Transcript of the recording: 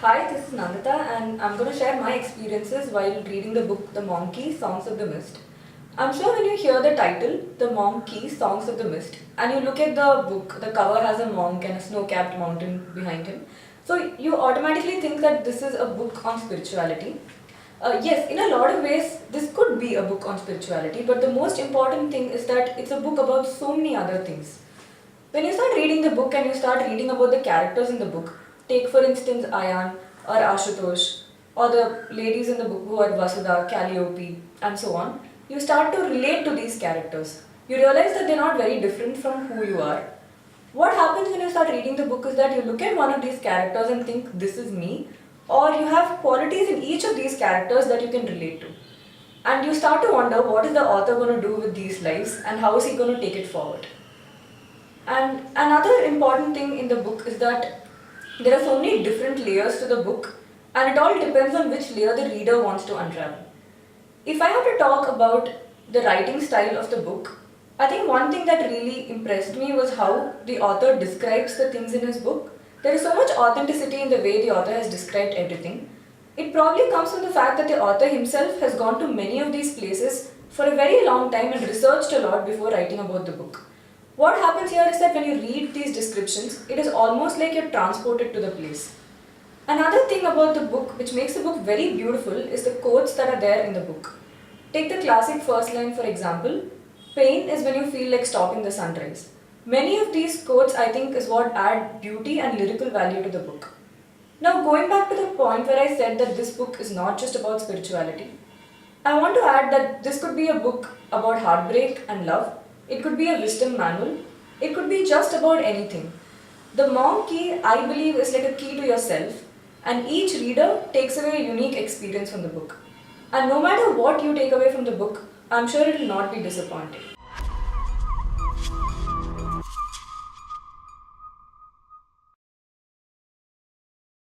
Hi, this is Nandita and I'm going to share my experiences while reading the book The Monkey Songs of the Mist. I'm sure when you hear the title, The Monkey Songs of the Mist, and you look at the book, the cover has a monk and a snow-capped mountain behind him. So you automatically think that this is a book on spirituality. Yes, in a lot of ways, this could be a book on spirituality, but the most important thing is that it's a book about so many other things. When you start reading the book and you start reading about the characters in the book, take for instance Ayan or Ashutosh or the ladies in the book who are Vasudha, Calliope and so on, you start to relate to these characters. You realize that they're not very different from who you are. What happens when you start reading the book is that you look at one of these characters and think, this is me, or you have qualities in each of these characters that you can relate to. And you start to wonder what is the author going to do with these lives and how is he going to take it forward. And another important thing in the book is that there are so many different layers to the book, and it all depends on which layer the reader wants to unravel. If I have to talk about the writing style of the book, I think one thing that really impressed me was how the author describes the things in his book. There is so much authenticity in the way the author has described everything. It probably comes from the fact that the author himself has gone to many of these places for a very long time and researched a lot before writing about the book. What happens here is that when you read these descriptions, it is almost like you're transported to the place. Another thing about the book which makes the book very beautiful is the quotes that are there in the book. Take the classic first line for example, pain is when you feel like stopping the sunrise. Many of these quotes I think is what add beauty and lyrical value to the book. Now going back to the point where I said that this book is not just about spirituality, I want to add that this could be a book about heartbreak and love. It could be a wisdom manual. It could be just about anything. The monk key, I believe, is like a key to yourself, and each reader takes away a unique experience from the book. And no matter what you take away from the book, I'm sure it will not be disappointing.